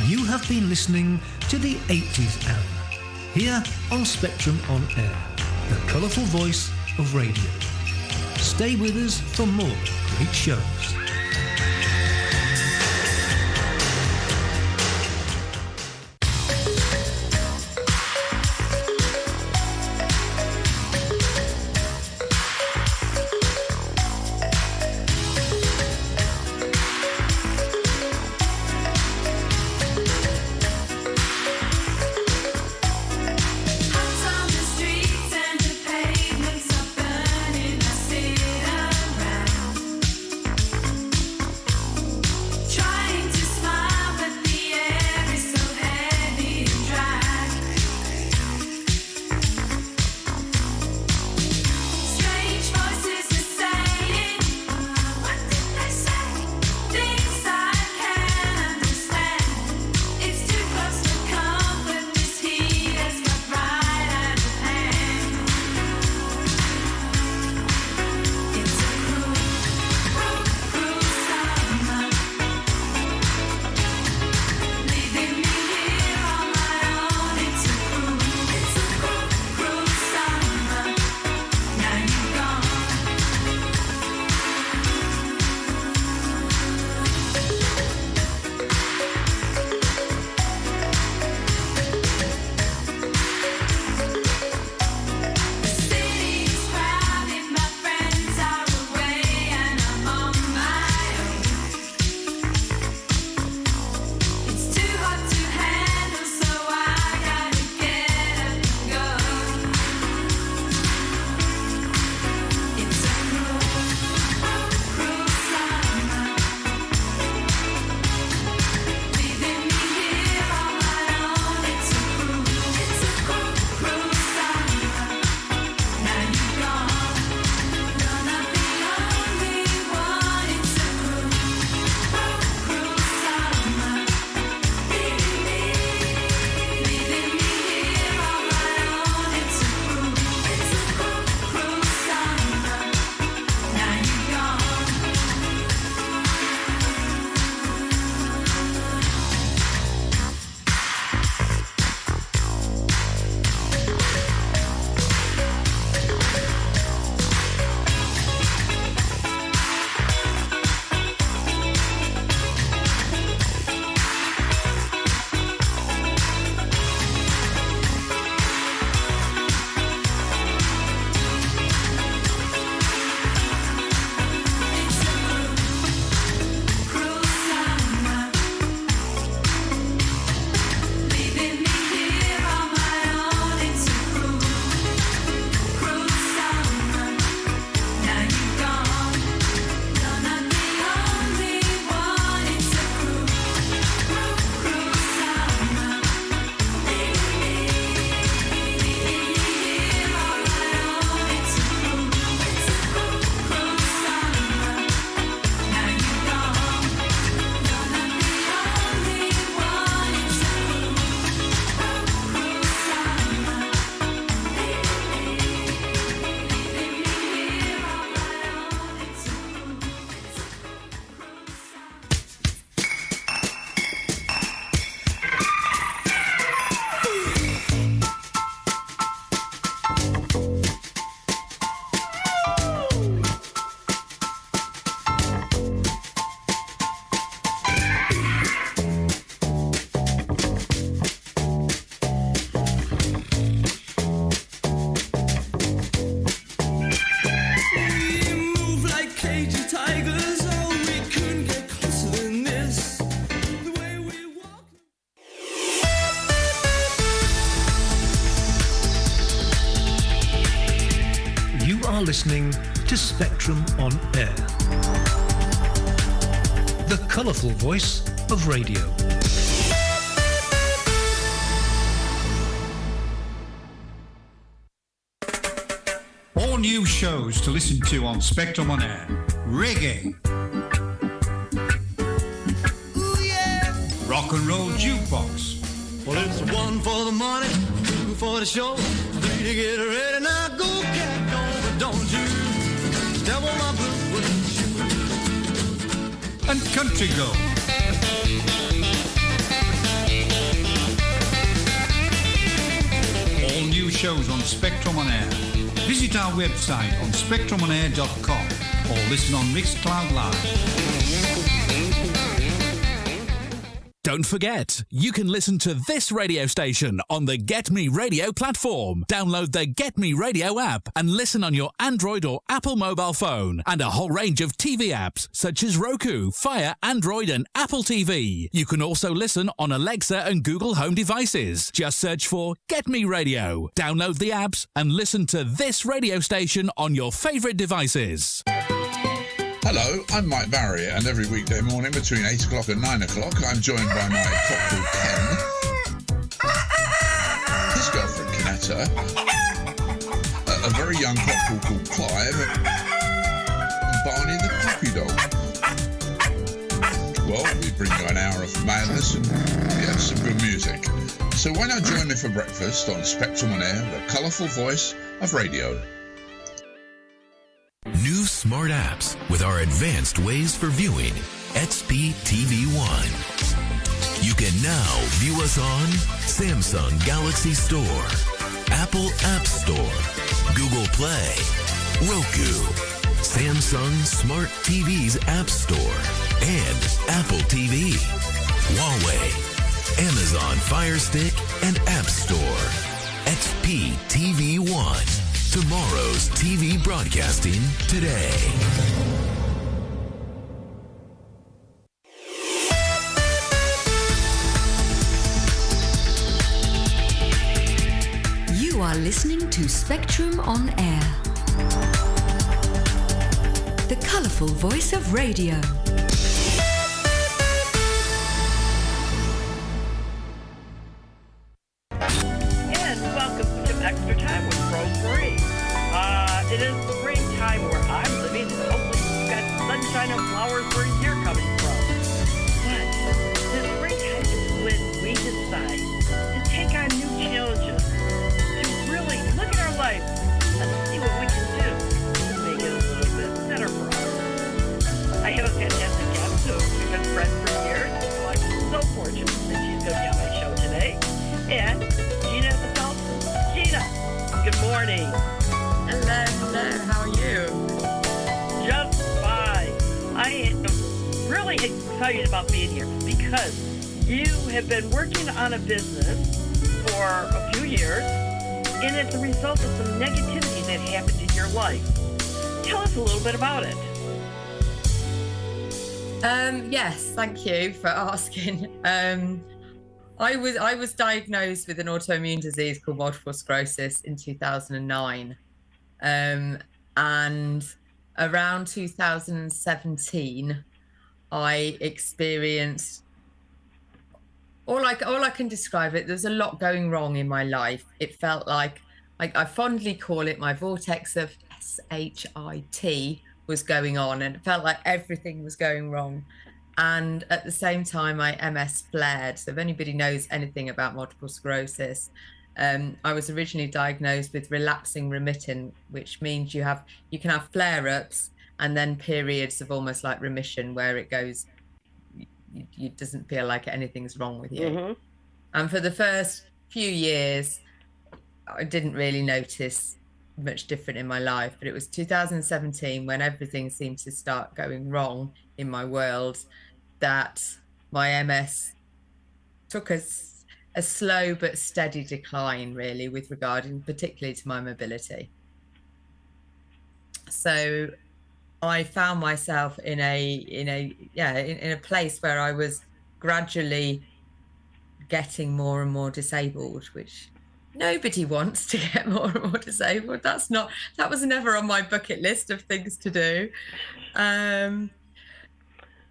You have been listening to the 80s era, here on Spectrum On Air, the colourful voice of radio. Stay with us for more great shows. Listening to Spectrum On Air, the colourful voice of radio. All new shows to listen to on Spectrum On Air. Reggae. Ooh, yeah. Rock and roll jukebox. Well, it's one for the money, two for the show, three to get ready. Now go, cat, go, but don't you step on my blue and country go. shows on Spectrum on Air. Visit our website on spectrumonair.com or listen on Mixcloud Live. Don't forget, you can listen to this radio station on the Get Me Radio platform. Download the Get Me Radio app and listen on your Android or Apple mobile phone, and a whole range of TV apps such as Roku, Fire, Android and Apple TV. You can also listen on Alexa and Google Home devices. Just search for Get Me Radio. Download the apps and listen to this radio station on your favourite devices. Hello, I'm Mike Barry, and every weekday morning between 8 o'clock and 9 o'clock, I'm joined by my cockle Ken, his girlfriend Canetta, a very young cockle called Clive, and Barney the puppy dog. Well, we bring you an hour of madness and, yes, some good music. So why not join me for breakfast on Spectrum on Air, the colourful voice of radio. New smart apps with our advanced ways for viewing. XP TV One. You can now view us on Samsung Galaxy Store, Apple App Store, Google Play, Roku, Samsung Smart TV's App Store, and Apple TV, Huawei, Amazon Fire Stick, and App Store. XP TV One. Tomorrow's TV broadcasting today. You are listening to Spectrum on Air, the colourful voice of radio. And welcome to Extra Time with Rosemary. It is springtime where I'm living, and hopefully you've got sunshine and flowers where you're coming from. But the springtime is when we decide to take on new challenges, to really look at our life and see what we can do to make it a little bit better for us. I have a fantastic guest who we've been friends for years, so I'm so fortunate that she's going to be on my show today. And Gina herself. Gina, good morning. Hello, how are you? Just fine. I am really excited about being here because you have been working on a business for a few years, and it's a result of some negativity that happened in your life. Tell us a little bit about it. Yes, thank you for asking. I was diagnosed with an autoimmune disease called multiple sclerosis in 2009. And around 2017, I experienced all I can describe it. There's a lot going wrong in my life. It felt like I fondly call it my vortex of SHIT was going on, and it felt like everything was going wrong. And at the same time, my MS flared. So if anybody knows anything about multiple sclerosis, I was originally diagnosed with relapsing remitting, which means you can have flare-ups and then periods of almost like remission where it goes, you doesn't feel like anything's wrong with you. Mm-hmm. And for the first few years, I didn't really notice much different in my life, but it was 2017 when everything seemed to start going wrong in my world that my MS took a slow but steady decline, really, with regard particularly to my mobility. So I found myself in a place where I was gradually getting more and more disabled, which nobody wants to get more and more disabled. That was never on my bucket list of things to do.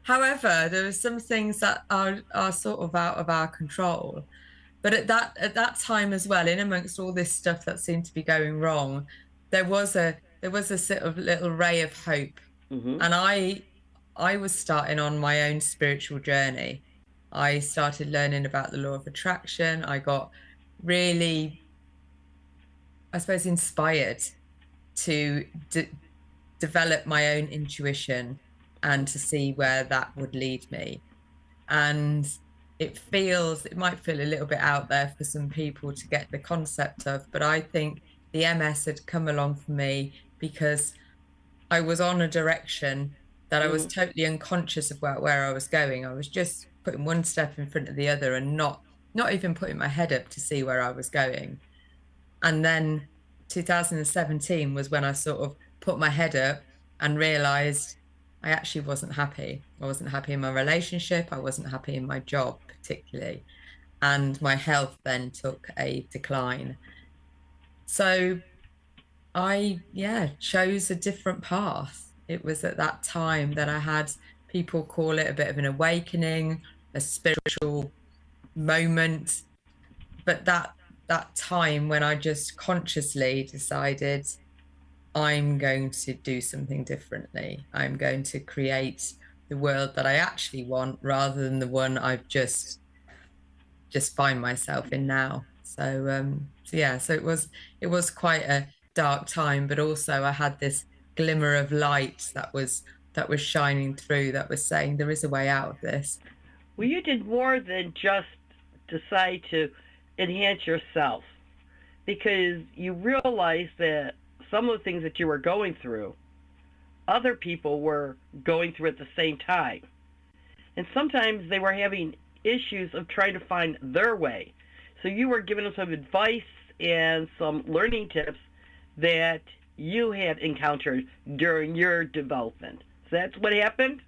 However, there are some things that are sort of out of our control. But at that time as well, in amongst all this stuff that seemed to be going wrong, there was a sort of little ray of hope. Mm-hmm. And I was starting on my own spiritual journey. I started learning about the law of attraction. I got really, I suppose, inspired to develop my own intuition and to see where that would lead me. And it might feel a little bit out there for some people to get the concept of, but I think the MS had come along for me because I was on a direction that I was totally unconscious about where I was going. I was just putting one step in front of the other and not even putting my head up to see where I was going. And then 2017 was when I sort of put my head up and realized I actually wasn't happy. I wasn't happy in my relationship. I wasn't happy in my job particularly. And my health then took a decline. So I chose a different path. It was at that time that I had, people call it a bit of an awakening, a spiritual moment. But that time when I just consciously decided I'm going to do something differently. I'm going to create the world that I actually want rather than the one I've just find myself in now. So it was quite a dark time, but also I had this glimmer of light that was shining through, that was saying there is a way out of this. Well, you did more than just decide to enhance yourself, because you realized that some of the things that you were going through, other people were going through at the same time. And sometimes they were having issues of trying to find their way. So you were giving them some advice and some learning tips that you had encountered during your development. So that's what happened?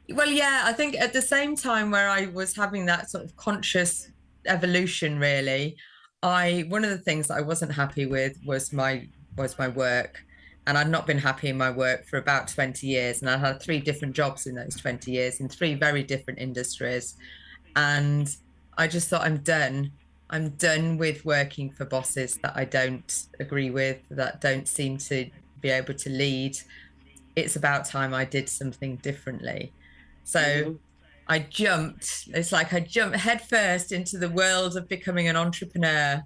Well, yeah, I think at the same time where I was having that sort of conscious evolution, really, one of the things that I wasn't happy with was my work. And I'd not been happy in my work for about 20 years. And I had 3 different jobs in those 20 years in 3 very different industries. And I just thought, I'm done. I'm done with working for bosses that I don't agree with, that don't seem to be able to lead. It's about time I did something differently. So I jumped headfirst into the world of becoming an entrepreneur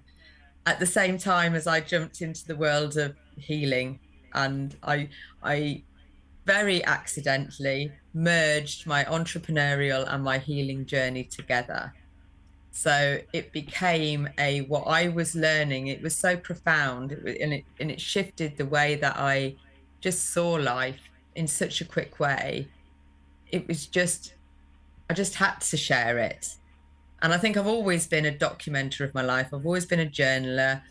at the same time as I jumped into the world of healing. And I very accidentally merged my entrepreneurial and my healing journey together. So it became what I was learning. It was so profound, and it shifted the way that I just saw life in such a quick way. I just had to share it. And I think I've always been a documenter of my life. I've always been a journaler.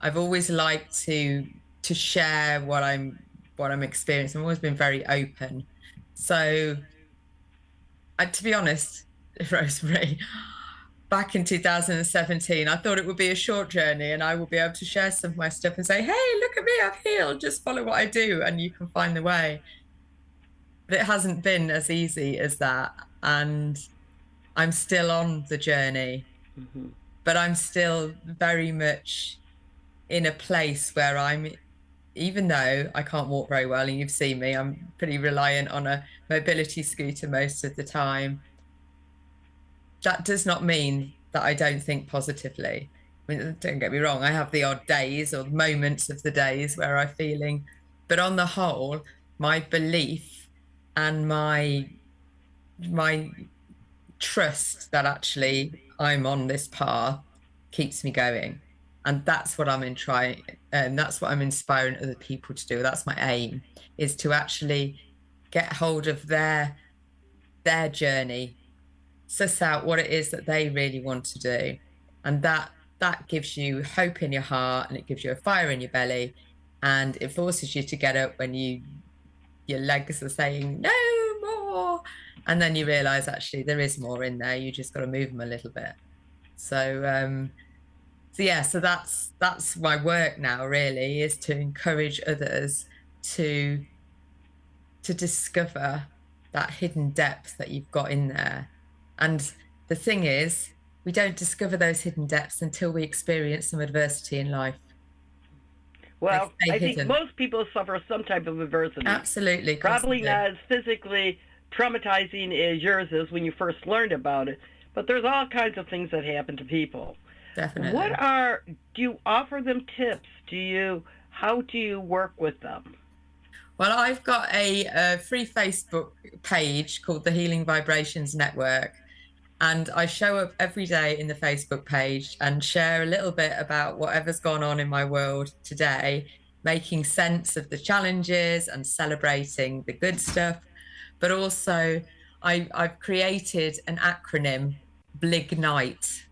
I've always liked to share what I'm experiencing. I've always been very open. So to be honest, Rosemary, back in 2017, I thought it would be a short journey and I will be able to share some of my stuff and say, hey, look at me, I've healed, just follow what I do and you can find the way. But it hasn't been as easy as that. And I'm still on the journey, but I'm still very much in a place where even though I can't walk very well, and you've seen me, I'm pretty reliant on a mobility scooter most of the time. That does not mean that I don't think positively. I mean, don't get me wrong, I have the odd days or moments of the days where I'm feeling, but on the whole, my belief and my trust that actually I'm on this path keeps me going. And that's what I'm that's what I'm inspiring other people to do. That's my aim, is to actually get hold of their journey, suss out what it is that they really want to do. And that gives you hope in your heart, and it gives you a fire in your belly, and it forces you to get up when your legs are saying no more, and then you realize actually there is more in there. You just got to move them a little bit. So that's my work now, really, is to encourage others to discover that hidden depth that you've got in there. And the thing is, we don't discover those hidden depths until we experience some adversity in life. Well, I think most people suffer some type of adversity. Absolutely. Probably not as physically traumatizing as yours is when you first learned about it, but there's all kinds of things that happen to people. Definitely. Do you offer them tips? How do you work with them? Well, I've got a free Facebook page called the Healing Vibrations Network, And I show up every day in the Facebook page and share a little bit about whatever's gone on in my world today, making sense of the challenges and celebrating the good stuff. But also, I've created an acronym, Blignite.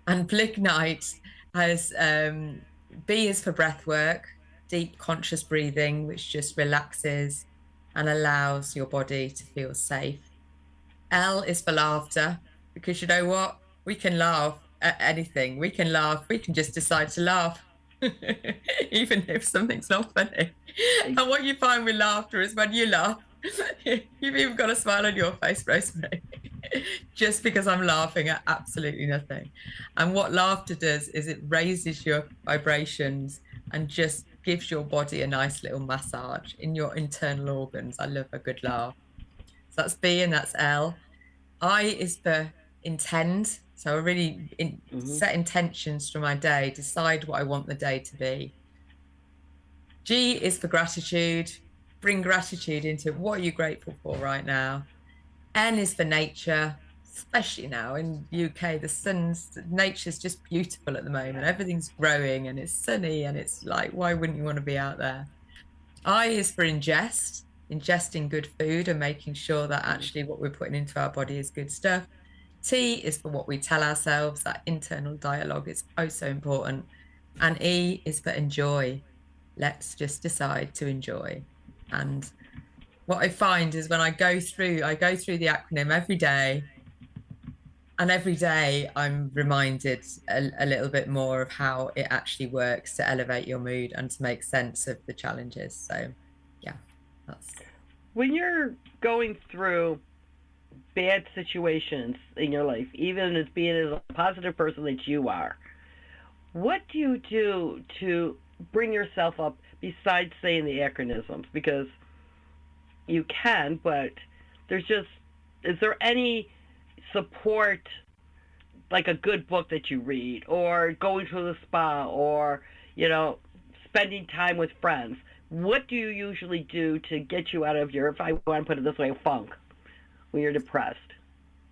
And Blignite has B is for breath work, deep conscious breathing, which just relaxes and allows your body to feel safe. L is for laughter, because you know what? We can laugh at anything. We can laugh. We can just decide to laugh, even if something's not funny. And what you find with laughter is when you laugh, you've even got a smile on your face, Rosemary, just because I'm laughing at absolutely nothing. And what laughter does is it raises your vibrations and just gives your body a nice little massage in your internal organs. I love a good laugh. So that's B and that's L. I is for intend. So I really set intentions for my day, decide what I want the day to be. G is for gratitude. Bring gratitude into what are you grateful for right now. N is for nature, especially now in the UK. Nature's just beautiful at the moment. Everything's growing and it's sunny and it's like, why wouldn't you want to be out there? I is for ingest. Ingesting good food and making sure that actually what we're putting into our body is good stuff. T is for what we tell ourselves. That internal dialogue is oh so important. And E is for enjoy. Let's just decide to enjoy. And what I find is when I go through the acronym every day, and every day I'm reminded a little bit more of how it actually works to elevate your mood and to make sense of the challenges. So yeah. When you're going through bad situations in your life, even as being as a positive person that you are, what do you do to bring yourself up besides saying the acronyms? Because you can, but is there any support, like a good book that you read, or going to the spa, or, spending time with friends? What do you usually do to get you out of your, if I want to put it this way, funk when you're depressed?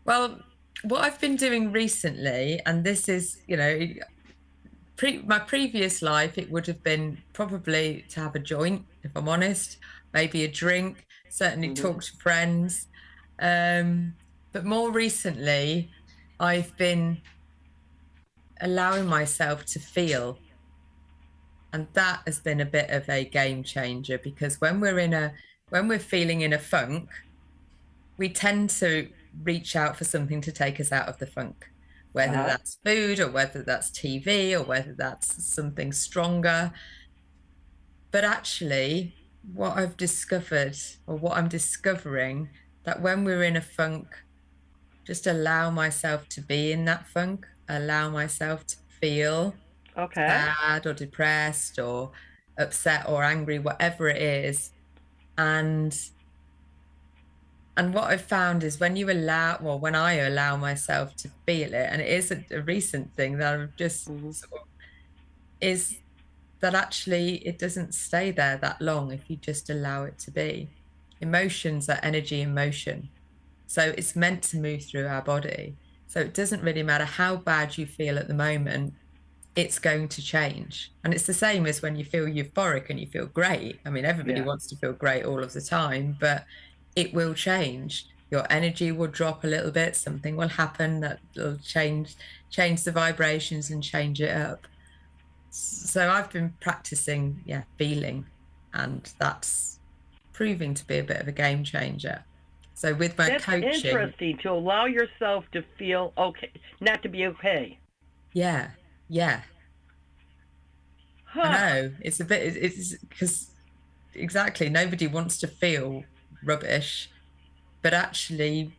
Well, what I've been doing recently, and this is, my previous life, it would have been probably to have a joint, if I'm honest, maybe a drink, certainly talk to friends. But more recently, I've been allowing myself to feel. And that has been a bit of a game changer, because when we're feeling in a funk, we tend to reach out for something to take us out of the funk, whether that's food or whether that's TV or whether that's something stronger. But actually, what I've discovered, or what I'm discovering, that when we're in a funk, just allow myself to be in that funk, allow myself to feel sad or depressed or upset or angry, whatever it is. And what I've found is when I allow myself to feel it, and it is a recent thing that I've just is that actually it doesn't stay there that long if you just allow it to be. Emotions are energy in motion. So it's meant to move through our body. So it doesn't really matter how bad you feel at the moment, it's going to change. And it's the same as when you feel euphoric and you feel great. I mean, everybody wants to feel great all of the time, but it will change. Your energy will drop a little bit. Something will happen that will change the vibrations and change it up. So I've been practicing, feeling, and that's proving to be a bit of a game changer. So with my coaching... That's interesting, to allow yourself to feel okay, not to be okay. Yeah. Huh. I know. It's because exactly, nobody wants to feel rubbish, but actually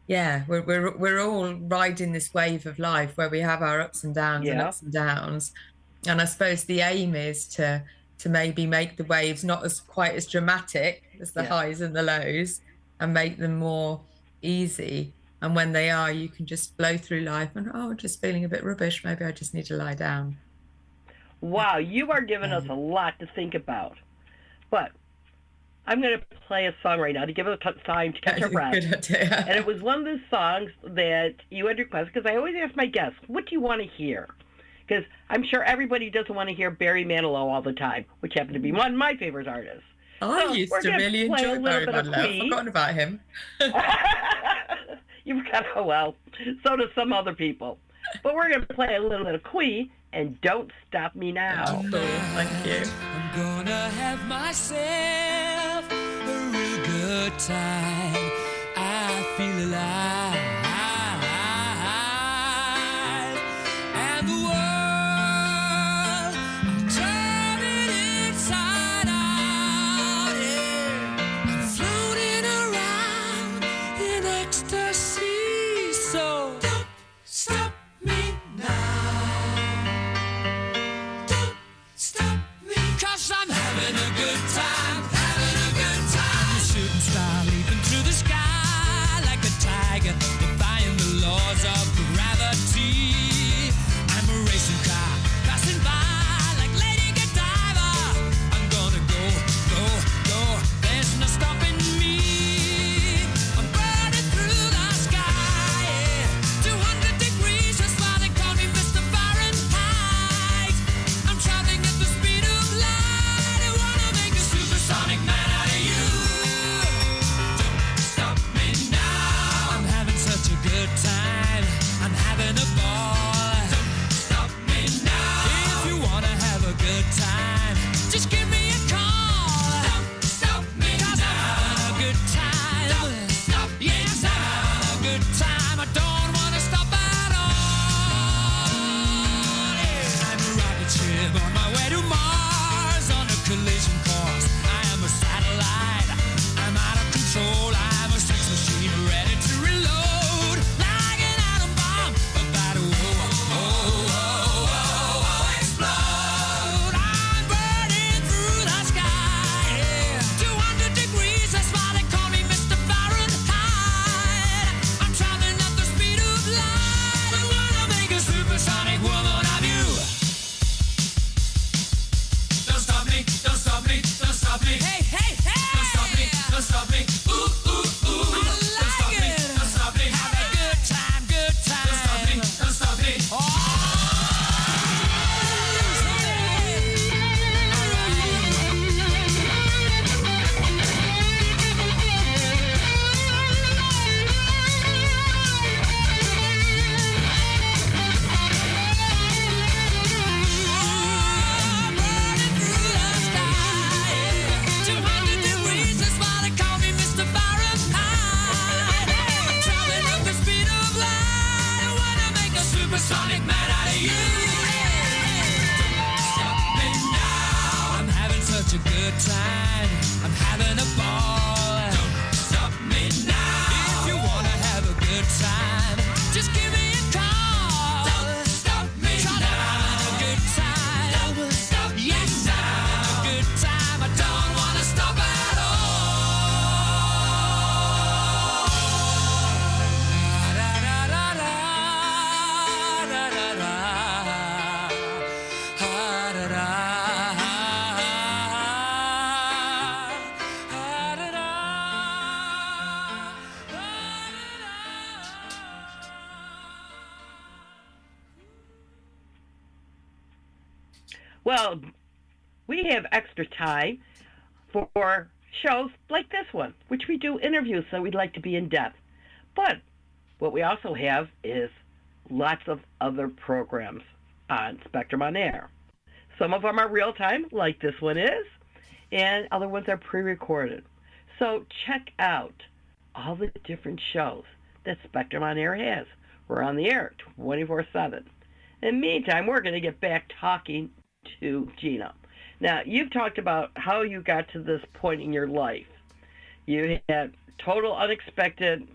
we're all riding this wave of life where we have our ups and downs and ups and downs. And I suppose the aim is to maybe make the waves not quite as dramatic as the highs and the lows, and make them more easy. And when they are, you can just flow through life and, just feeling a bit rubbish. Maybe I just need to lie down. Wow, you are giving us a lot to think about. But I'm going to play a song right now to give us time to catch our breath. Good idea. And it was one of those songs that you had requested, because I always ask my guests, what do you want to hear? Because I'm sure everybody doesn't want to hear Barry Manilow all the time, which happened to be one of my favorite artists. I used to really enjoy Barry Manilow. I've forgotten about him. You've got, oh well, so do some other people. But we're going to play a little bit of Queen and Don't Stop Me Now. Oh, cool. Thank you. I'm gonna have myself a real good time. I feel alive. And the world, I'm turning inside out. Yeah. I'm floating around in ecstasy. So don't stop me now. Don't stop me, 'cause I'm having a good time, having a good time. Shooting star leaping through the sky like a tiger, defying the laws of gravity. I'm a racing car passing by like Lady Godiva. I'm gonna go, go, go. There's no stopping me. I'm burning through the sky, yeah. 200 degrees, that's why they call me Mr. Fahrenheit. I'm traveling at the speed of light. I wanna make a supersonic man out of you. Don't stop me now. I'm having such a good time. I'm having a ball. Don't stop me now. If you wanna have a good time, just give me a call. Don't stop me now. I'm having a good time. Don't stop me yes, now. I'm having a good time. I don't wanna stop at all. Yeah. I'm a rocket ship on my way to Mars on a collision course. I am a satellite. I'm out of control. I'm a sex machine ready to reload like an atom bomb about to explode. I'm burning through the sky, yeah. 200 degrees, that's why they call me Mr. Fahrenheit. I'm traveling at the speed of light. I wanna make a supersonic woman of you. Don't stop me, don't stop me, don't stop me. Hey, hey, hey! Don't stop me, don't stop me. Ooh, ooh, ooh. I like don't stop me, don't stop me. Have a good time, good time. Don't stop me, don't stop me. I'm burning through the sky, yeah. 200 degrees, that's why they call me Mr. Fahrenheit. I'm traveling at the speed of light. I wanna make a supersonic man out of you. Don't stop me now. I'm having such a good time. I'm having a ball. Don't stop me now. If you wanna have a good time, just give me a call. Don't stop me now. I'm having a good time. Don't stop me yes, now. I'm having a good time. I don't wanna stop at all. Da, da, da, da, da, da, da. Ha, da, da. Ha, da, da. Well, we have extra time for shows like this one, which we do interviews, so we'd like to be in depth. But what we also have is lots of other programs on Spectrum on Air. Some of them are real time, like this one is, and other ones are pre-recorded. So check out all the different shows that Spectrum on Air has. We're on the air 24/7. In the meantime, we're going to get back talking to Gina. Now, you've talked about how you got to this point in your life. You had total unexpected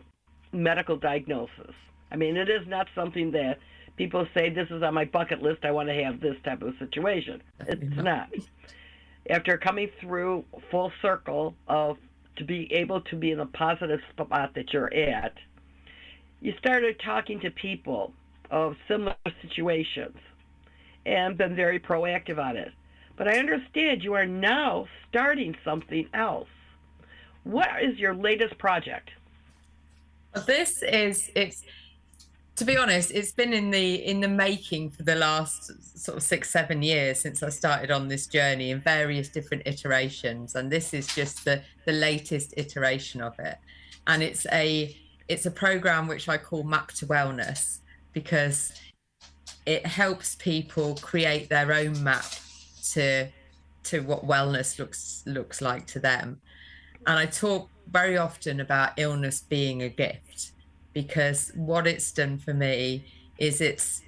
medical diagnosis. I mean, it is not something that people say, this is on my bucket list, I want to have this type of situation. It's not. After coming through full circle of to be able to be in a positive spot that you're at, you started talking to people of similar situations and been very proactive on it. But I understand you are now starting something else. What is your latest project? This is, to be honest, it's been in the making for the last sort of 6-7 years since I started on this journey in various different iterations, and this is just the latest iteration of it. And it's a program which I call Map to Wellness, because it helps people create their own map to what wellness looks like to them. And I talk very often about illness being a gift, because what it's done for me is it's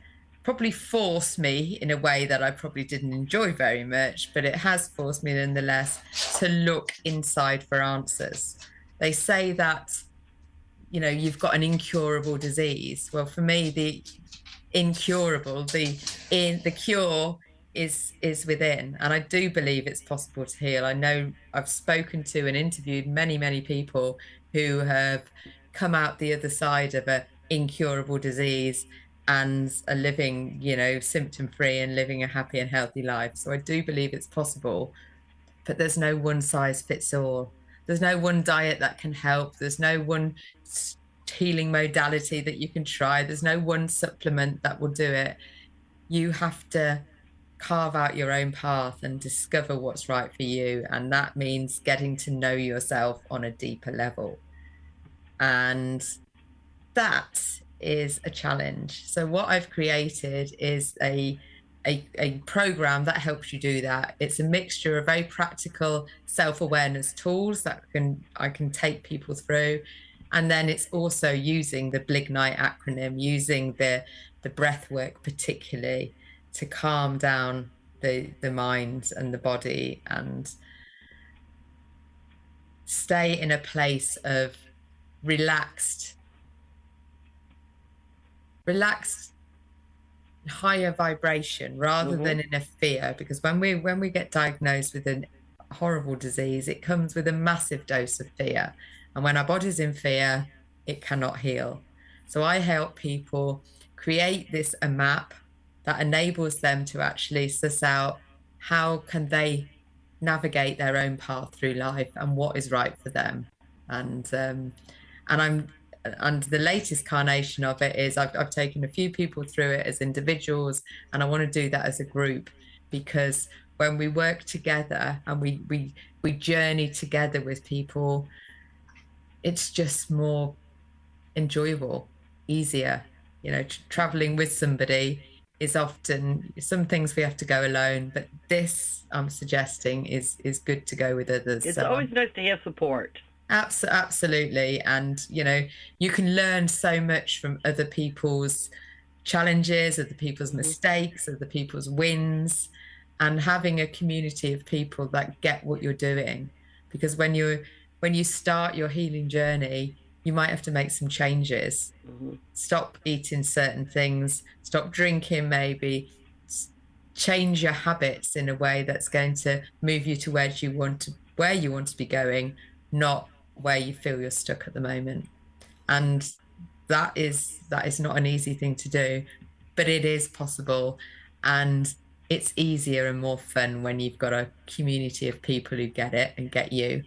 probably forced me in a way that I probably didn't enjoy very much, but it has forced me nonetheless to look inside for answers. They say that, you know, you've got an incurable disease. Well, for me, the incurable, the cure is within, and I do believe it's possible to heal. I know I've spoken to and interviewed many people who have come out the other side of a incurable disease and are living, you know, symptom free and living a happy and healthy life. So I do believe it's possible, but there's no one size fits all. There's no one diet that can help. There's no one healing modality that you can try. There's no one supplement that will do it. You have to carve out your own path and discover what's right for you. And that means getting to know yourself on a deeper level. And that is a challenge. So what I've created is a program that helps you do that. It's a mixture of very practical self-awareness tools that I can take people through. And then it's also using the Blignite acronym, using the breath work particularly to calm down the mind and the body and stay in a place of relaxed, higher vibration rather than in a fear. Because when we get diagnosed with a horrible disease, it comes with a massive dose of fear. And when our body's in fear, it cannot heal. So I help people create a map that enables them to actually suss out how can they navigate their own path through life and what is right for them. And the latest carnation of it is I've taken a few people through it as individuals, and I want to do that as a group, because when we work together and we journey together with people, it's just more enjoyable, easier. You know, traveling with somebody is often, some things we have to go alone, but this I'm suggesting is good to go with others. It's always nice to have support. Absolutely. And, you know, you can learn so much from other people's challenges, other people's mistakes, other people's wins, and having a community of people that get what you're doing. Because when you start your healing journey, you might have to make some changes. Stop eating certain things, stop drinking maybe, change your habits in a way that's going to move you to where you want to be going, not where you feel you're stuck at the moment. And that is not an easy thing to do, but it is possible. And it's easier and more fun when you've got a community of people who get it and get you.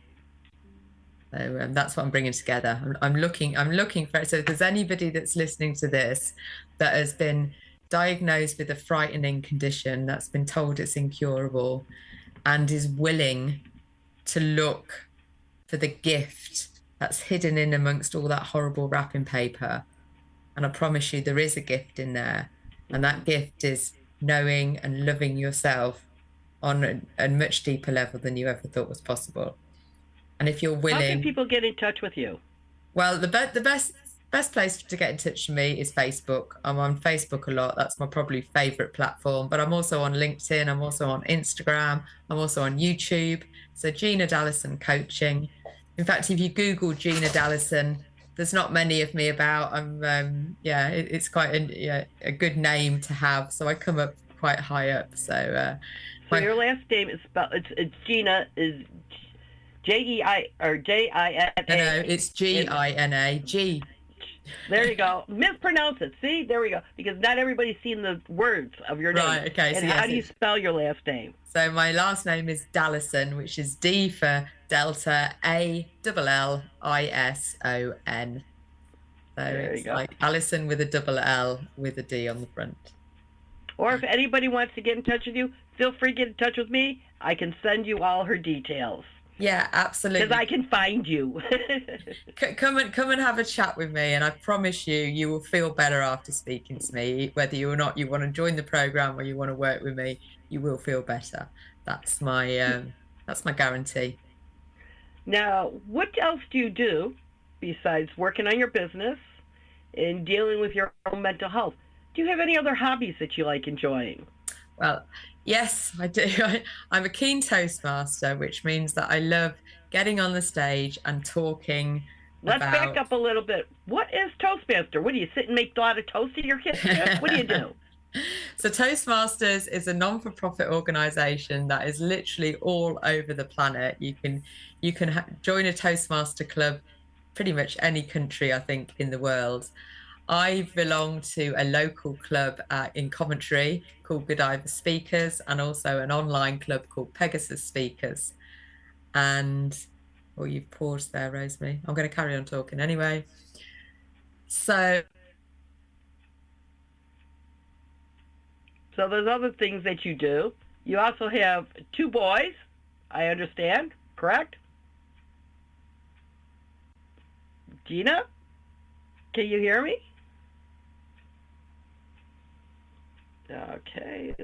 So that's what I'm bringing together. I'm looking for it. So if there's anybody that's listening to this that has been diagnosed with a frightening condition, that's been told it's incurable, and is willing to look for the gift that's hidden in amongst all that horrible wrapping paper, and I promise you there is a gift in there, and that gift is knowing and loving yourself on a much deeper level than you ever thought was possible. And if you're willing... How can people get in touch with you? Well, the best place to get in touch with me is Facebook. I'm on Facebook a lot. That's my probably favourite platform. But I'm also on LinkedIn. I'm also on Instagram. I'm also on YouTube. So Gina Dallison Coaching. In fact, if you Google Gina Dallison, there's not many of me about. It's quite a good name to have. So I come up quite high up. So your last name is spelled. It's Gina is J-E-I or J-I-N-A. No, it's G-I-N-A. G. There you go. Mispronounce it. See? There we go. Because not everybody's seen the words of your name. Right, okay. And So how do you spell your last name? So my last name is Dallison, which is D for Delta, Allison. So it's like Alison with a double L with a D on the front. Or if anybody wants to get in touch with you, feel free to get in touch with me. I can send you all her details. Yeah, absolutely. Because I can find you. Come and have a chat with me, and I promise you will feel better after speaking to me. Whether you or not you want to join the program or you want to work with me, you will feel better. That's my guarantee. Now, what else do you do besides working on your business and dealing with your own mental health? Do you have any other hobbies that you like enjoying? Well, yes, I do. I'm a keen Toastmaster, which means that I love getting on the stage and talking. Let's back up a little bit. What is Toastmaster? What do you sit and make a lot of toast in your kitchen? What do you do? So Toastmasters is a non-for-profit organisation that is literally all over the planet. You can join a Toastmaster club pretty much any country, I think, in the world. I belong to a local club in Coventry called Godiva Speakers, and also an online club called Pegasus Speakers. And, you've paused there, Rosemary. I'm going to carry on talking anyway. So there's other things that you do. You also have 2 boys, I understand, correct? Gina, can you hear me? Okay.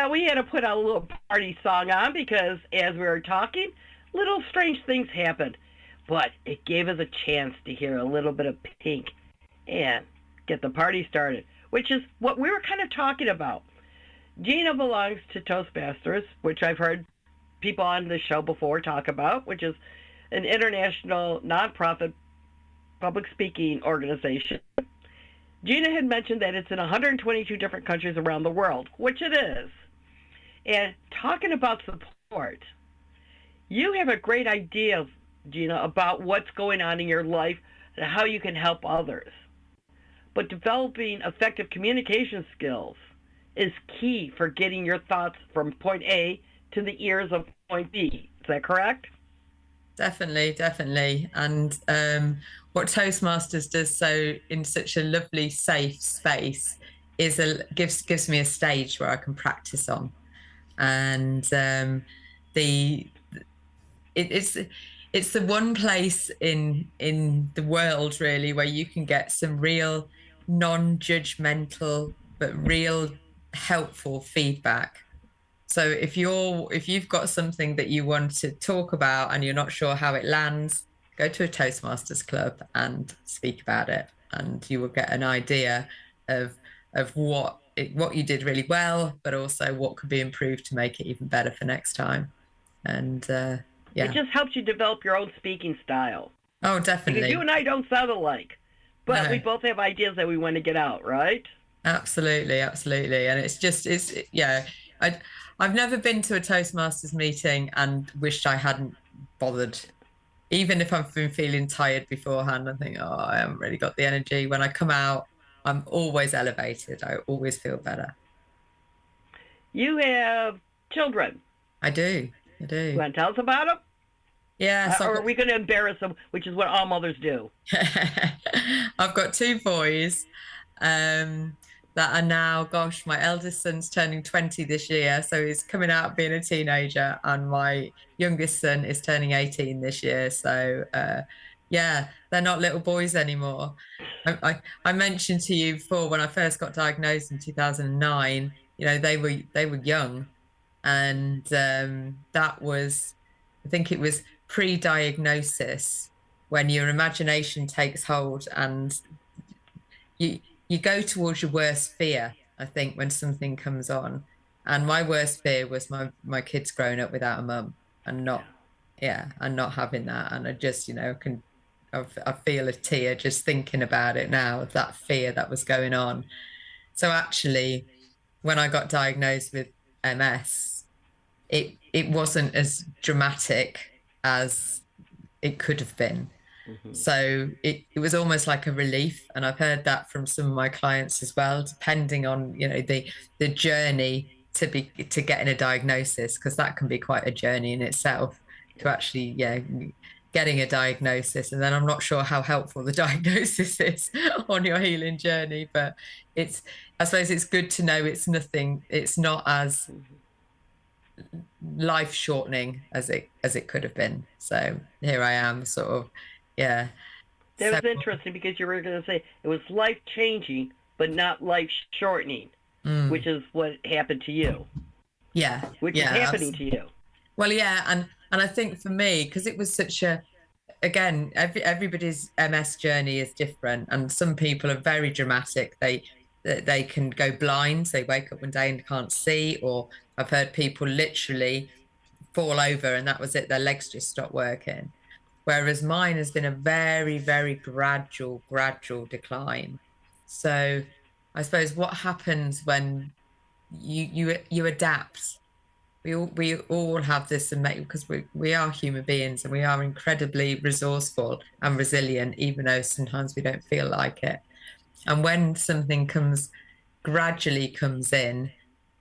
Well, we had to put a little party song on because as we were talking, little strange things happened. But it gave us a chance to hear a little bit of Pink and get the party started, which is what we were kind of talking about. Gina belongs to Toastmasters, which I've heard people on the show before talk about, which is an international nonprofit public speaking organization. Gina had mentioned that it's in 122 different countries around the world, which it is. And talking about support, you have a great idea, Gina, about what's going on in your life and how you can help others. But developing effective communication skills is key for getting your thoughts from point A to the ears of point B. Is that correct? Definitely. And what Toastmasters does so in such a lovely, safe space is gives me a stage where I can practice on. And it's the one place in the world really where you can get some real non-judgmental but real helpful feedback. So if you've got something that you want to talk about and you're not sure how it lands, go to a Toastmasters club and speak about it, and you will get an idea of what you did really well, but also what could be improved to make it even better for next time. And yeah, it just helps you develop your own speaking style. Oh, definitely. Because you and I don't sound alike, but we both have ideas that we want to get out, right? Absolutely. And I've never been to a Toastmasters meeting and wished I hadn't bothered. Even if I've been feeling tired beforehand, I think, I haven't really got the energy. When I come out, I'm always elevated. I always feel better. You have children. I do. You want to tell us about them? Yeah. Or are we going to embarrass them, which is what all mothers do? I've got two boys that are now, my eldest son's turning 20 this year, so he's coming out being a teenager, and my youngest son is turning 18 this year. So they're not little boys anymore. I mentioned to you before, when I first got diagnosed in 2009, they were young, and that was, I think it was pre-diagnosis, when your imagination takes hold and you go towards your worst fear, I think, when something comes on. And my worst fear was my kids growing up without a mum and not having that. And I just, I feel a tear just thinking about it now, of that fear that was going on. So actually, when I got diagnosed with MS, it wasn't as dramatic as it could have been. Mm-hmm. So it was almost like a relief, and I've heard that from some of my clients as well, depending on the journey to getting a diagnosis, because that can be quite a journey in itself to actually getting a diagnosis. And then I'm not sure how helpful the diagnosis is on your healing journey, but I suppose it's good to know it's not as life shortening as it could have been. So here I am, sort of. Yeah. That was interesting, because you were going to say it was life-changing, but not life-shortening, which is what happened to you. Yeah. Which is happening to you. Well, yeah, and I think for me, because it was such again, everybody's MS journey is different, and some people are very dramatic. They can go blind. They wake up one day and can't see, or I've heard people literally fall over and that was it. Their legs just stopped working. Whereas mine has been a very, very gradual decline. So I suppose what happens when you adapt, we all have this, because we are human beings, and we are incredibly resourceful and resilient, even though sometimes we don't feel like it. And when something gradually comes in,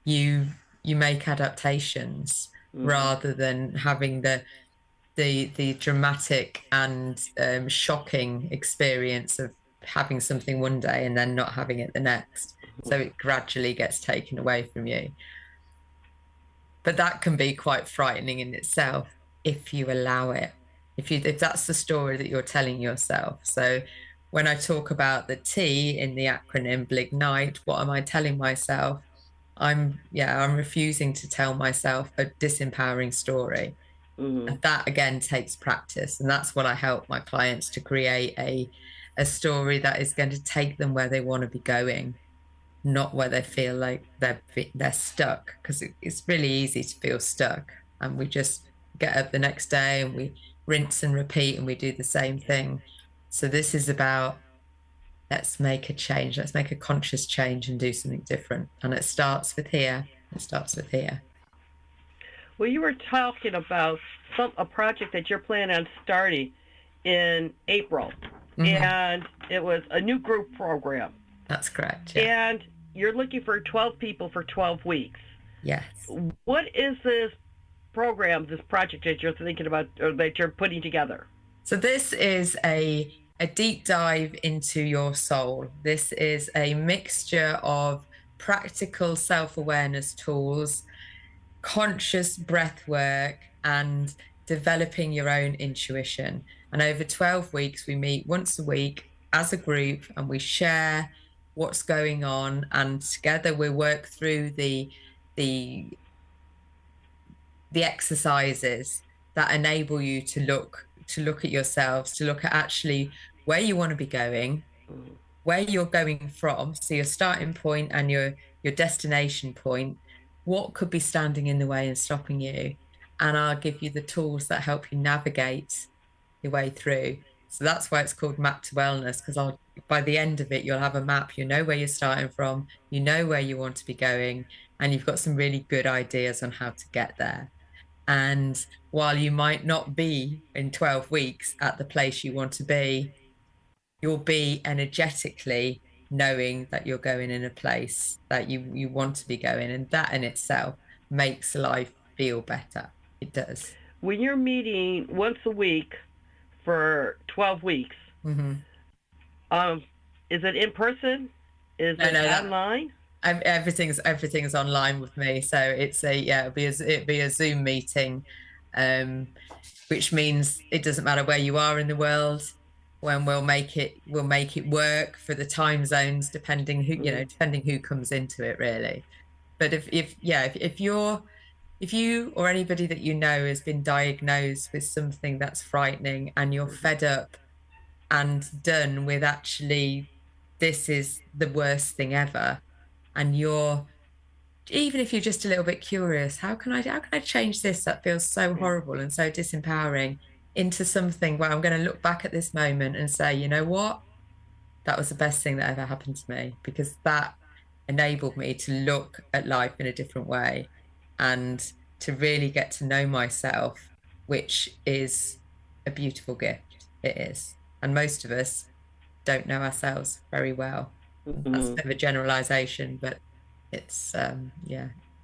you make adaptations rather than having the dramatic and shocking experience of having something one day and then not having it the next. So it gradually gets taken away from you. But that can be quite frightening in itself if you allow it, if that's the story that you're telling yourself. So when I talk about the T in the acronym Blignite, what am I telling myself? I'm refusing to tell myself a disempowering story. And that again takes practice, and that's what I help my clients to create a story that is going to take them where they want to be going, not where they feel like they're stuck, because it's really easy to feel stuck, and we just get up the next day and we rinse and repeat and we do the same thing. So this is about, let's make a change, let's make a conscious change and do something different, and it starts with here. Well, you were talking about a project that you're planning on starting in April, and it was a new group program. That's correct. Yeah. And you're looking for 12 people for 12 weeks. Yes. What is this program, this project that you're thinking about, or that you're putting together? So this is a deep dive into your soul. This is a mixture of practical self-awareness tools, conscious breath work, and developing your own intuition. And over 12 weeks, we meet once a week as a group and we share what's going on, and together we work through the exercises that enable you to look at yourselves, to look at actually where you want to be going, where you're going from, so your starting point and your destination point, what could be standing in the way and stopping you, and I'll give you the tools that help you navigate your way through. So that's why it's called Map to Wellness, because by the end of it, you'll have a map. You know where you're starting from, you know where you want to be going, and you've got some really good ideas on how to get there. And while you might not be in 12 weeks at the place you want to be, you'll be energetically knowing that you're going in a place that you want to be going, and that in itself makes life feel better. It does. When you're meeting once a week for 12 weeks, is it in person? Is it online? Everything's online with me. So it's it'd be a Zoom meeting, which means it doesn't matter where you are in the world. When we'll make it work for the time zones, depending who comes into it, really. But if you or anybody that you know has been diagnosed with something that's frightening, and you're fed up and done with actually this is the worst thing ever, and even if you're just a little bit curious, how can I change this that feels so horrible and so disempowering into something where I'm going to look back at this moment and say, you know what, that was the best thing that ever happened to me, because that enabled me to look at life in a different way and to really get to know myself, which is a beautiful gift. It is. And most of us don't know ourselves very well. That's a bit of a generalization, but it's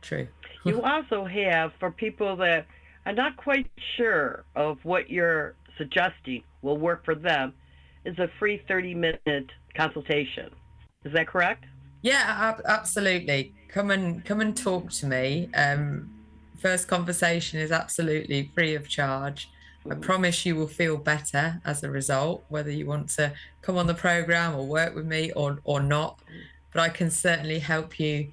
true. You also have, for people that are not quite sure of what you're suggesting will work for them, is a free 30-minute consultation. Is that correct? Yeah, absolutely. Come and talk to me. First conversation is absolutely free of charge. I promise you will feel better as a result, whether you want to come on the program or work with me or not. But I can certainly help you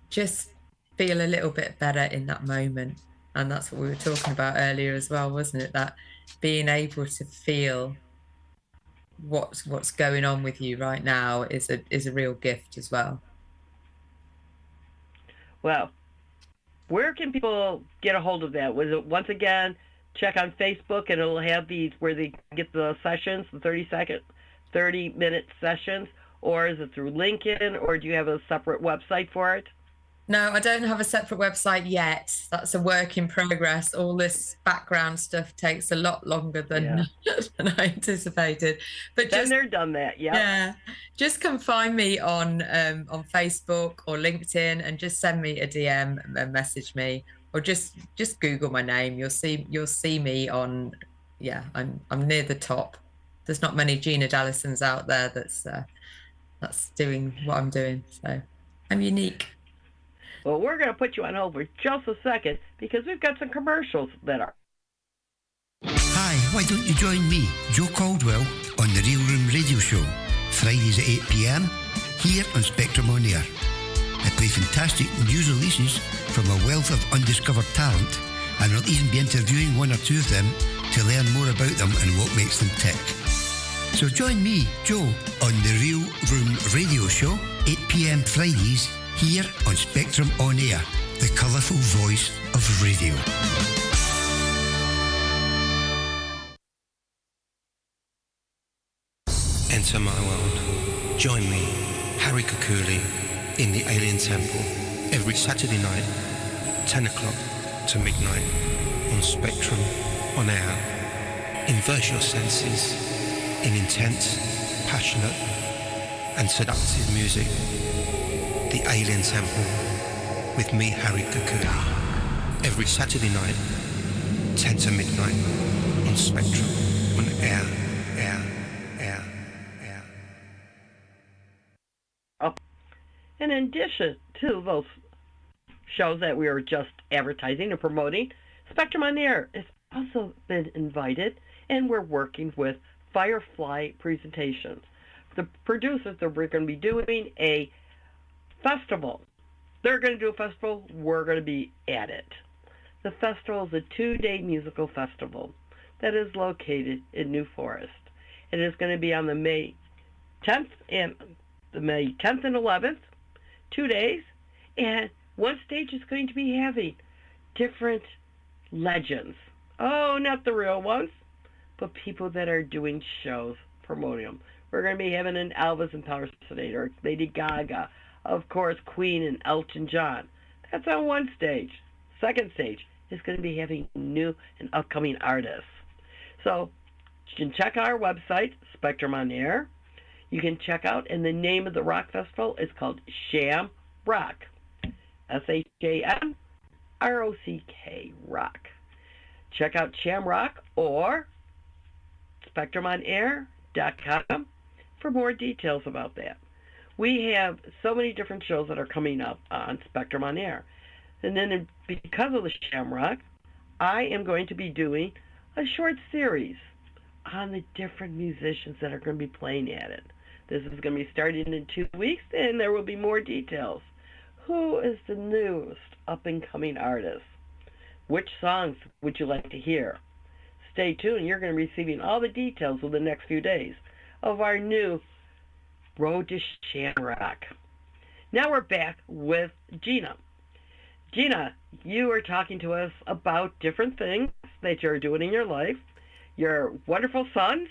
just feel a little bit better in that moment. And that's what we were talking about earlier as well, wasn't it? That being able to feel what's going on with you right now is a real gift as well. Well, where can people get a hold of that? Was it, once again, check on Facebook and it'll have these where they get the sessions, the 30-minute sessions, or is it through LinkedIn, or do you have a separate website for it? No, I don't have a separate website yet. That's a work in progress. All this background stuff takes a lot longer than I anticipated. But then they're done that, yeah. Just come find me on Facebook or LinkedIn and just send me a DM and message me, or just Google my name. You'll see me on. Yeah, I'm near the top. There's not many Gina Dallisons out there that's doing what I'm doing. So I'm unique. Well, we're going to put you on hold for just a second because we've got some commercials that are. Hi, why don't you join me, Joe Caldwell, on the Real Room Radio Show, Fridays at 8 p.m, here on Spectrum On Air. I play fantastic news releases from a wealth of undiscovered talent, and I'll even be interviewing one or two of them to learn more about them and what makes them tick. So join me, Joe, on the Real Room Radio Show, 8 p.m. Fridays, here on Spectrum On Air, the colourful voice of radio. Enter my world. Join me, Harry Kukuli, in the Alien Temple every Saturday night, 10 o'clock to midnight on Spectrum On Air. Immerse your senses in intense, passionate and seductive music. The Alien Temple with me, Harry Kukuli, every Saturday night, 10 to midnight on Spectrum On Air. In addition to those shows that we were just advertising and promoting, Spectrum On Air has also been invited, and we're working with Firefly Presentations. The producers are going to be doing a festival. They're going to do a festival. We're going to be at it. The festival is a 2-day musical festival that is located in New Forest. It is going to be on the May 10th and 11th. 2 days, and one stage is going to be having different legends. Oh, not the real ones, but people that are doing shows, promoting them. We're going to be having an Elvis impersonator, Lady Gaga, of course, Queen and Elton John. That's on one stage. Second stage is going to be having new and upcoming artists. So you can check our website, Spectrum On Air. You can check out, and the name of the rock festival is called Sham Rock. SHAMROCK Rock. Check out Sham Rock or SpectrumOnAir.com for more details about that. We have so many different shows that are coming up on Spectrum On Air. And then because of the Sham Rock, I am going to be doing a short series on the different musicians that are going to be playing at it. This is going to be starting in 2 weeks, and there will be more details. Who is the newest up-and-coming artist? Which songs would you like to hear? Stay tuned. You're going to be receiving all the details over the next few days of our new Road to Shamrock. Now we're back with Gina. Gina, you are talking to us about different things that you're doing in your life. Your wonderful sons,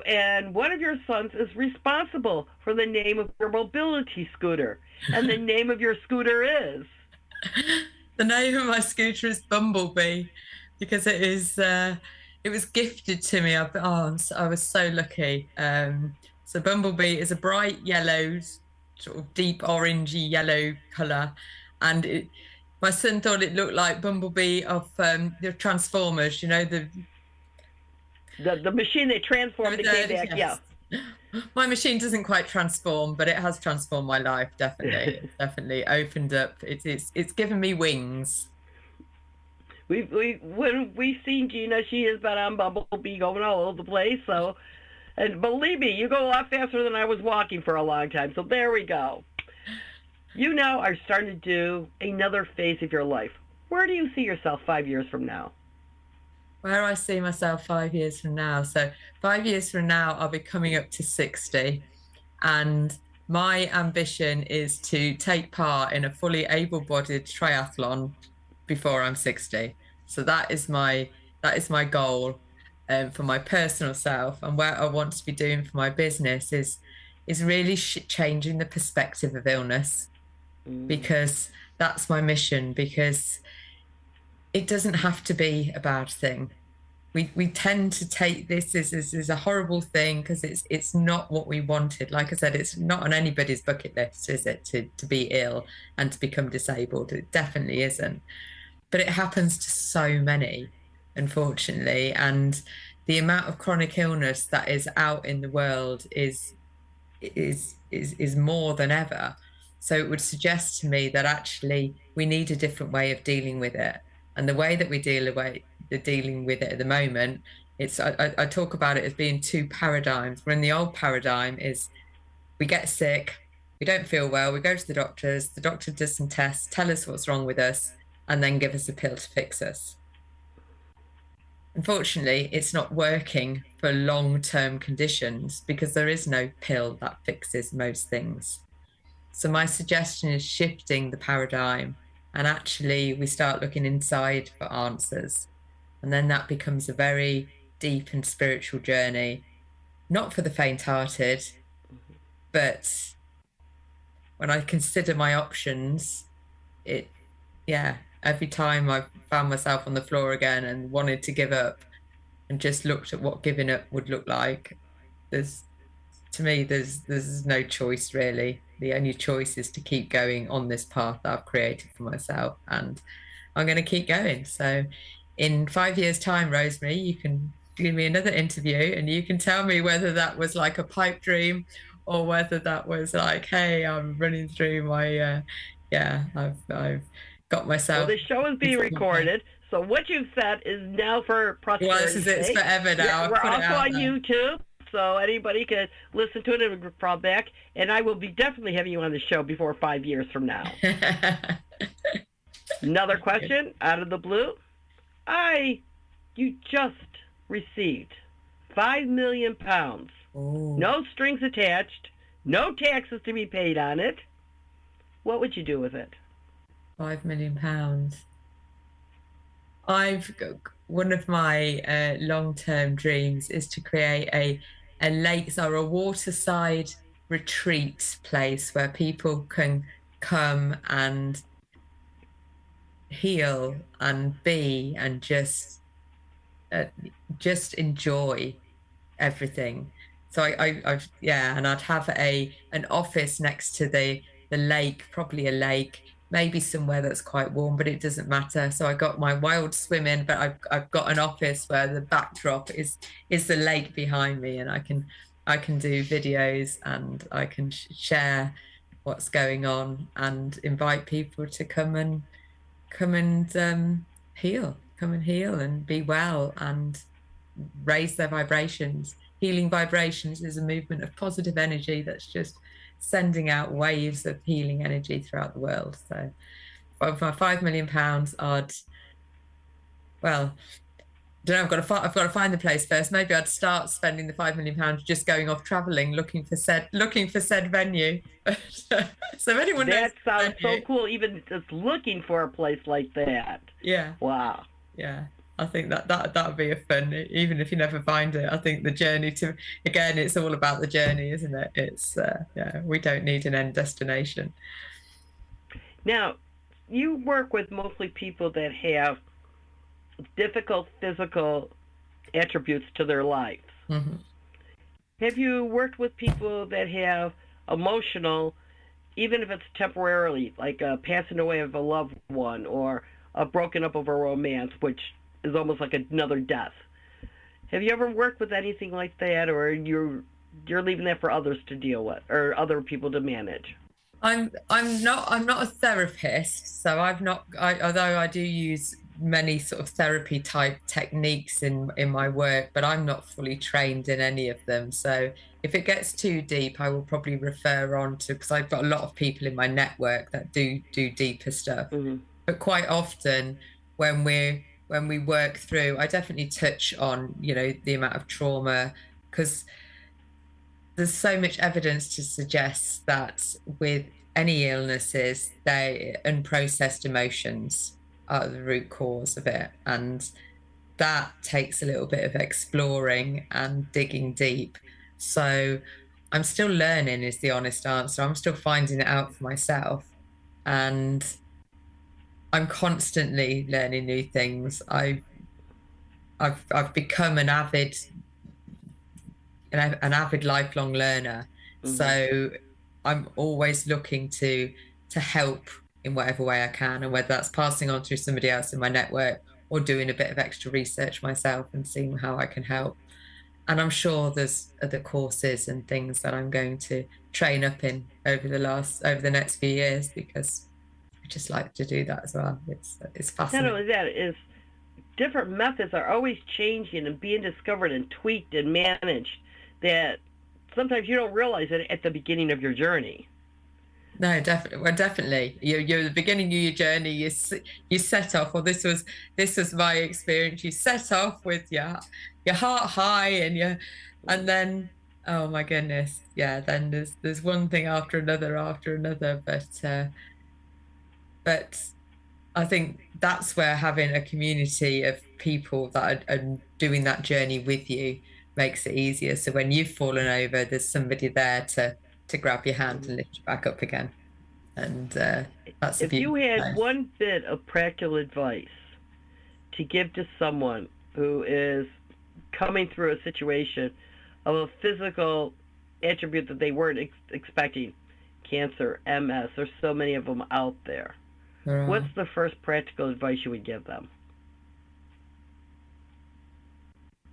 and one of your sons is responsible for the name of your mobility scooter. And the name of your scooter is? The name of my scooter is Bumblebee, because it was gifted to me. I was so lucky. So Bumblebee is a bright yellow, sort of deep orangey yellow colour, and my son thought it looked like Bumblebee of the Transformers, you know, the machine that transformed and came back. Yes. Yeah. My machine doesn't quite transform, but it has transformed my life. Definitely, it's definitely opened up. It's given me wings. When we've seen Gina, she has been on Bumblebee going all over the place. So, and believe me, you go a lot faster than I was walking for a long time. So there we go. You now are starting to do another phase of your life. Where do you see yourself 5 years from now? Where I see myself 5 years from now. So 5 years from now, I'll be coming up to 60. And my ambition is to take part in a fully able-bodied triathlon before I'm 60. So that is my goal for my personal self. And where I want to be doing for my business is really changing the perspective of illness, because that's my mission, because it doesn't have to be a bad thing. We tend to take this as a horrible thing because it's not what we wanted. Like I said, it's not on anybody's bucket list, is it, to be ill and to become disabled? It definitely isn't. But it happens to so many, unfortunately. And the amount of chronic illness that is out in the world is more than ever. So it would suggest to me that actually we need a different way of dealing with it. And the way that we're dealing with it at the moment, I talk about it as being two paradigms. When the old paradigm is we get sick, we don't feel well, we go to the doctor does some tests, tell us what's wrong with us, and then give us a pill to fix us. Unfortunately, it's not working for long-term conditions because there is no pill that fixes most things. So my suggestion is shifting the paradigm, and actually we start looking inside for answers. And then that becomes a very deep and spiritual journey, not for the faint-hearted, but when I consider my options, every time I've found myself on the floor again and wanted to give up and just looked at what giving up would look like, there's no choice really. The only choice is to keep going on this path that I've created for myself, and I'm going to keep going. So in 5 years' time, Rosemary, you can give me another interview and you can tell me whether that was like a pipe dream or whether that was like, hey, I'm running through my, I've got myself. Well, the show is being recorded, so what you've said is now for posterity. Well, it's forever now. We're also on YouTube, so anybody can listen to it and fall back. And I will be definitely having you on the show before 5 years from now. Another question out of the blue. You just received £5 million. Ooh. No strings attached, no taxes to be paid on it. What would you do with it? £5 million. One of my long-term dreams is to create a lake or a waterside retreat place where people can come and heal and be and just enjoy everything. So and I'd have an office next to the lake, probably a lake, maybe somewhere that's quite warm, but it doesn't matter. So I got my wild swim in, but I've got an office where the backdrop is the lake behind me, and I can do videos and I can share what's going on and invite people to come and heal and be well and raise their vibrations. Healing vibrations is a movement of positive energy that's just sending out waves of healing energy throughout the world. So for my £5 million, I've got to find the place first. Maybe I'd start spending the £5 million just going off traveling, looking for said venue. So anyone knows that sounds so cool, even just looking for a place like that. Yeah. Wow. Yeah. I think that would be a fun, even if you never find it. I think the journey it's all about the journey, isn't it? It's we don't need an end destination. Now, you work with mostly people that have difficult physical attributes to their life. Mm-hmm. Have you worked with people that have emotional, even if it's temporarily, like passing away of a loved one or a broken up of a romance, which is almost like another death? Have you ever worked with anything like that, or you're leaving that for others to deal with or other people to manage? I'm not a therapist, so although I do use many sort of therapy type techniques in my work, but I'm not fully trained in any of them. So if it gets too deep, I will probably refer on to, because I've got a lot of people in my network that do deeper stuff. Mm-hmm. But quite often when we work through, I definitely touch on, the amount of trauma, because there's so much evidence to suggest that with any illnesses, unprocessed emotions are the root cause of it. And that takes a little bit of exploring and digging deep. So I'm still learning is the honest answer. I'm still finding it out for myself. And I'm constantly learning new things. I've become an avid lifelong learner. Mm-hmm. So I'm always looking to help in whatever way I can, and whether that's passing on through somebody else in my network or doing a bit of extra research myself and seeing how I can help. And I'm sure there's other courses and things that I'm going to train up in over the next few years, because I just like to do that as well. It's fascinating. Not only that, is different methods are always changing and being discovered and tweaked and managed, that sometimes you don't realize it at the beginning of your journey. No, definitely. Well, definitely. You're at the beginning of your journey. You set off. Well, this was my experience. You set off with your heart high and then oh my goodness, yeah. Then there's one thing after another. But I think that's where having a community of people that are doing that journey with you makes it easier. So when you've fallen over, there's somebody there to grab your hand and lift you back up again. And that's a If you beautiful had thing. one bit of practical advice to give to someone who is coming through a situation of a physical attribute that they weren't expecting, cancer, MS, there's so many of them out there. Right. What's the first practical advice you would give them?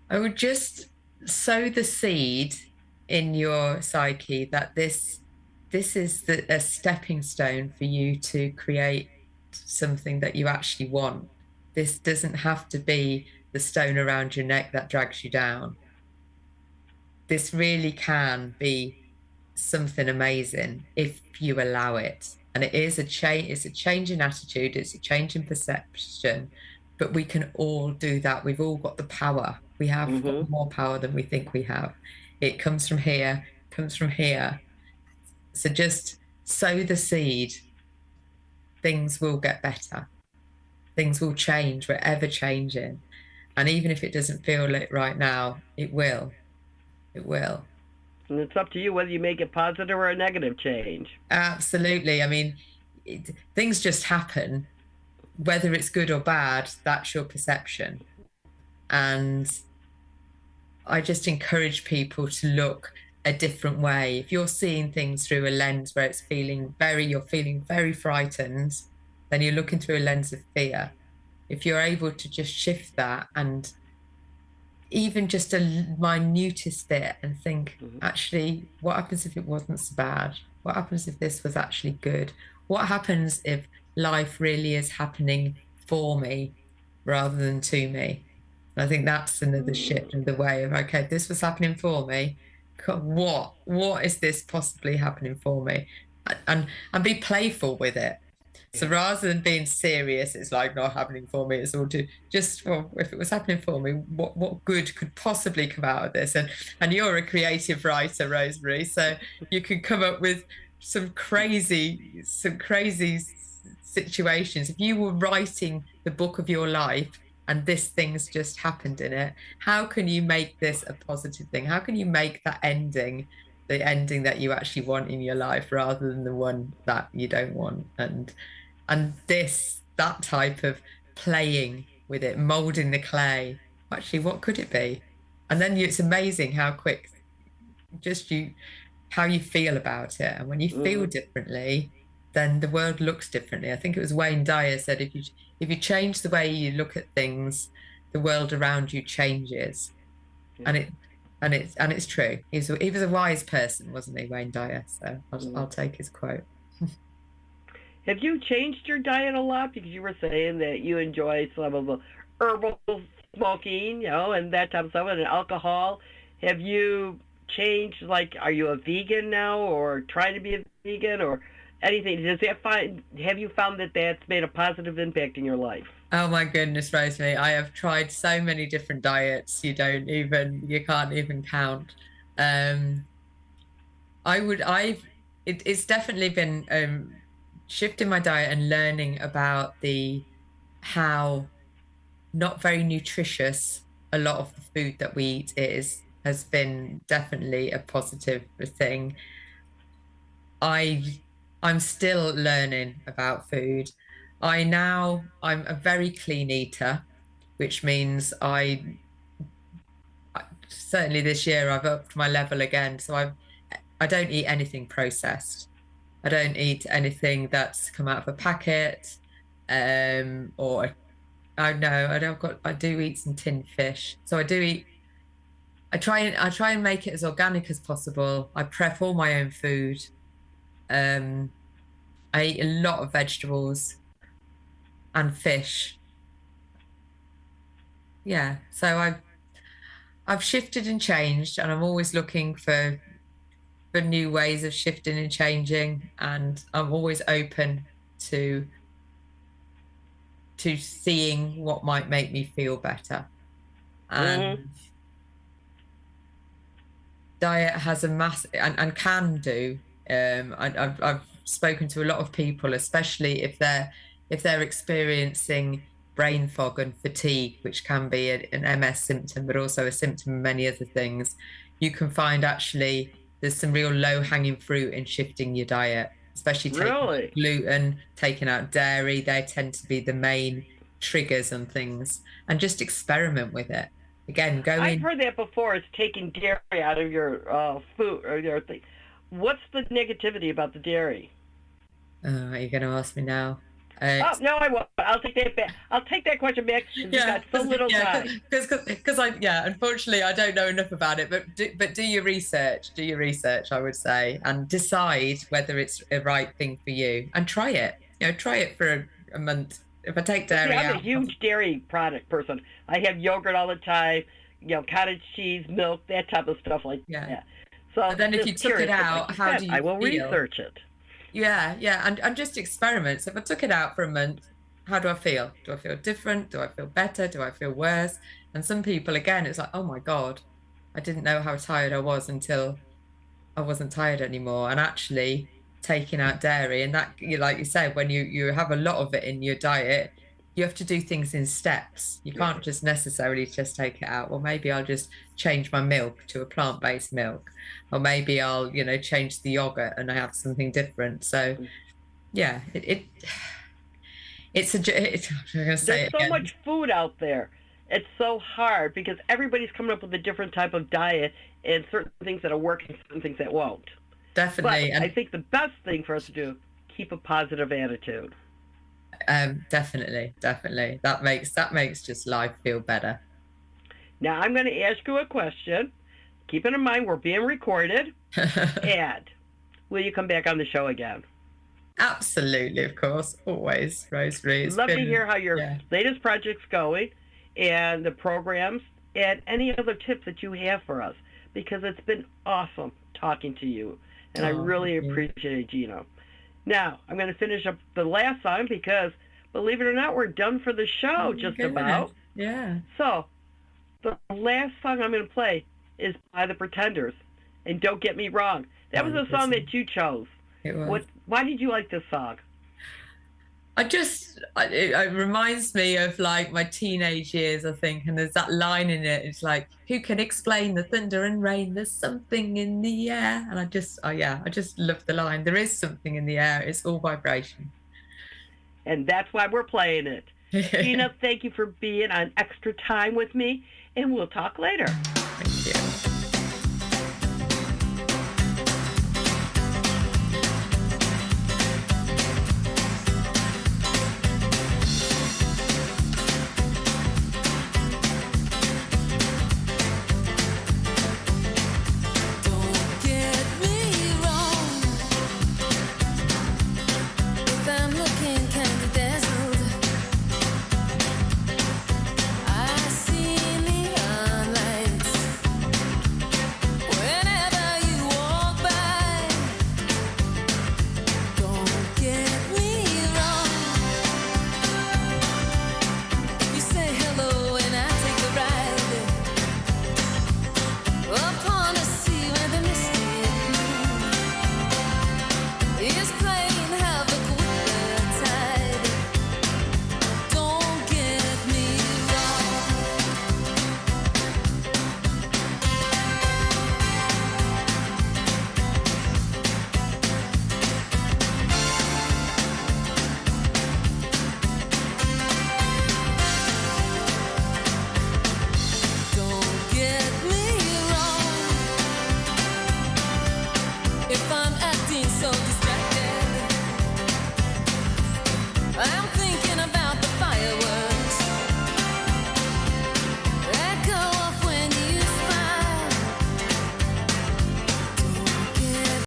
I would just sow the seed in your psyche that this is a stepping stone for you to create something that you actually want. This doesn't have to be the stone around your neck that drags you down. This really can be something amazing if you allow it. And it is it's a change in attitude, it's a change in perception, but we can all do that. We've all got the power. We have got more power than we think we have. It comes from here, comes from here. So just sow the seed. Things will get better. Things will change. We're ever changing. And even if it doesn't feel it right now, it will. It will. And it's up to you whether you make it positive or a negative change. Absolutely. I mean, things just happen. Whether it's good or bad, that's your perception. And I just encourage people to look a different way. If you're seeing things through a lens where you're feeling very frightened, then you're looking through a lens of fear. If you're able to just shift that and even just a minutest bit and think, actually, what happens if it wasn't so bad? What happens if this was actually good? What happens if life really is happening for me rather than to me? And I think that's another shift in the way of, okay, if this was happening for me, what is this possibly happening for me? And be playful with it. So rather than being serious, it's like not happening for me. It's all to just, well, if it was happening for me, what good could possibly come out of this? And you're a creative writer, Rosemary, so you can come up with some crazy situations. If you were writing the book of your life and this thing's just happened in it, how can you make this a positive thing? How can you make that ending the ending that you actually want in your life rather than the one that you don't want? And that type of playing with it, molding the clay, actually, what could it be? And then it's amazing how quick how you feel about it. And when you feel differently, then the world looks differently. I think it was Wayne Dyer said, if you change the way you look at things, the world around you changes. And it's true. He was a wise person, wasn't he, Wayne Dyer? So I'll take his quote. Have you changed your diet a lot? Because you were saying that you enjoy some of the herbal smoking, and that type of stuff, and alcohol. Have you changed, like, are you a vegan now or trying to be a vegan or anything? Have you found that that's made a positive impact in your life? Oh my goodness, Rosemary, I have tried so many different diets you can't even count. It's definitely been shifting my diet and learning about how not very nutritious a lot of the food that we eat has been definitely a positive thing. I'm still learning about food. I'm a very clean eater, which means I certainly this year I've upped my level again. So I don't eat anything processed. I don't eat anything that's come out of a packet, I do eat some tinned fish. So I try and make it as organic as possible. I prep all my own food. I eat a lot of vegetables and fish. Yeah, so I've shifted and changed, and I'm always looking for for new ways of shifting and changing, and I'm always open to seeing what might make me feel better. And diet has a and can do. I've spoken to a lot of people, especially if they're experiencing brain fog and fatigue, which can be an MS symptom, but also a symptom of many other things. You can find actually there's some real low-hanging fruit in shifting your diet, especially taking out gluten, taking out dairy. They tend to be the main triggers and things, and just experiment with it. Again, I've heard that before. It's taking dairy out of your food or your thing. What's the negativity about the dairy? Are you going to ask me now? No, I won't. I'll take that back. I'll take that question back. You've got so little time. Because unfortunately, I don't know enough about it. But do your research. Do your research, I would say, and decide whether it's a right thing for you, and try it. Try it for a month. If I take dairy out, I'm a huge dairy product person. I have yogurt all the time. Cottage cheese, milk, that type of stuff like that. So but then if you took it out, how do you I will feel? Research it. Yeah, and just experiment. So if I took it out for a month, how do I feel? Do I feel different? Do I feel better? Do I feel worse? And some people, again, it's like, oh my God, I didn't know how tired I was until I wasn't tired anymore. And actually taking out dairy, and that, like you said, when you have a lot of it in your diet, you have to do things in steps. You can't just necessarily just take it out. Well, maybe I'll just change my milk to a plant-based milk, or maybe I'll, change the yogurt and I have something different. So, yeah, I'm gonna say there's so much food out there. It's so hard because everybody's coming up with a different type of diet and certain things that are working, certain things that won't. Definitely. But I think the best thing for us to do, keep a positive attitude. Definitely. That makes just life feel better. Now I'm going to ask you a question. Keeping in mind we're being recorded. And will you come back on the show again? Absolutely, of course, always, Rosemary. Love to hear how your latest project's going, and the programs, and any other tips that you have for us, because it's been awesome talking to you, and I really appreciate it, Gino. Now, I'm going to finish up the last song because, believe it or not, we're done for the show, just about. Yeah. So, the last song I'm going to play is by The Pretenders. And don't get me wrong, that was a song that you chose. It was. Why did you like this song? It reminds me of like my teenage years, I think, and there's that line in it. It's like, who can explain the thunder and rain? There's something in the air. And I just love the line. There is something in the air. It's all vibration. And that's why we're playing it. Gina, thank you for being on Extra Time with me, and we'll talk later. Thank you.